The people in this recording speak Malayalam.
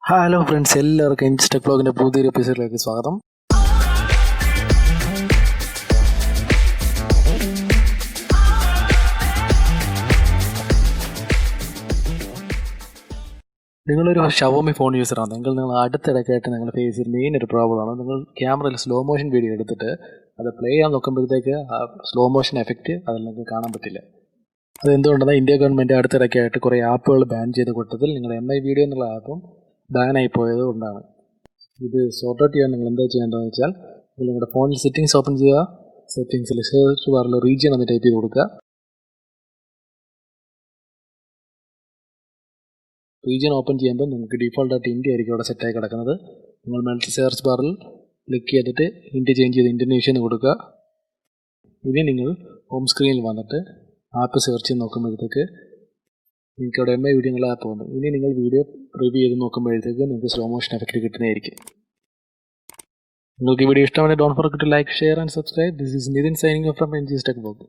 ഹലോ ഫ്രണ്ട്സ്, എല്ലാവർക്കും ഇൻസ്റ്റ ബ്ലോഗിൻ്റെ പുതിയൊരു എപ്പിസോഡിലേക്ക് സ്വാഗതം. നിങ്ങളൊരു ഷവോമി ഫോൺ യൂസറാണ് എങ്കിൽ നിങ്ങൾ അടുത്തിടയ്ക്കായിട്ട് നിങ്ങൾ ഫേസ് ചെയ്യുന്ന മെയിൻ ഒരു പ്രോബ്ലമാണ്. നിങ്ങൾ ക്യാമറയിൽ സ്ലോ മോഷൻ വീഡിയോ എടുത്തിട്ട് അത് പ്ലേ ചെയ്യാൻ നോക്കുമ്പോഴത്തേക്ക് ആ സ്ലോ മോഷൻ എഫക്റ്റ് അതിൽ നിങ്ങൾക്ക് കാണാൻ പറ്റില്ല. അതെന്തുകൊണ്ടെന്നാൽ ഇന്ത്യ ഗവൺമെൻറ് അടുത്തിടയ്ക്കായിട്ട് കുറേ ആപ്പുകൾ ബാൻ ചെയ്ത കൂട്ടത്തിൽ നിങ്ങൾ MI വീഡിയോ എന്നുള്ള ആപ്പും ബാനായി പോയത് കൊണ്ടാണ്. ഇത് സോർട്ട് ഔട്ട് ചെയ്യാൻ നിങ്ങൾ എന്താ ചെയ്യേണ്ടതെന്ന് വെച്ചാൽ നിങ്ങളുടെ ഫോണിൽ സെറ്റിങ്സ് ഓപ്പൺ ചെയ്യുക. സെറ്റിങ്സിൽ സെർച്ച് ബാറിൽ റീജിയൻ എന്ന് ടൈപ്പ് ചെയ്ത് കൊടുക്കുക. റീജിയൻ ഓപ്പൺ ചെയ്യുമ്പോൾ നിങ്ങൾക്ക് ഡീഫോൾട്ടായിട്ട് ഇന്ത്യ ആയിരിക്കും അവിടെ സെറ്റായി കിടക്കുന്നത്. നിങ്ങൾ മൾട്ടി സെർച്ച് ബാറിൽ ക്ലിക്ക് ചെയ്തിട്ട് ഇന്ത്യ ചേഞ്ച് ചെയ്ത് ഇന്തോനേഷ്യ എന്ന് കൊടുക്കുക. ഇനി നിങ്ങൾ ഹോം സ്ക്രീനിൽ വന്നിട്ട് ആപ്പ് സെർച്ച് ചെയ്ത് നോക്കുമ്പോഴത്തേക്ക് നിങ്ങൾക്ക് അവിടെ MI വീഡിയോ എന്നുള്ള ആപ്പ് വന്നു. ഇനി നിങ്ങൾ വീഡിയോ റിവ്യൂ ചെയ്ത് നോക്കുമ്പോഴത്തേക്ക് നിങ്ങൾക്ക് സ്ലോ മോഷൻ എഫക്റ്റ് കിട്ടുന്നതായിരിക്കും. നിങ്ങൾക്ക് ഈ വീഡിയോ ഇഷ്ടമാണെങ്കിൽ don't forget to like, share and subscribe. This is Nithin signing off from NG's Tech Blog.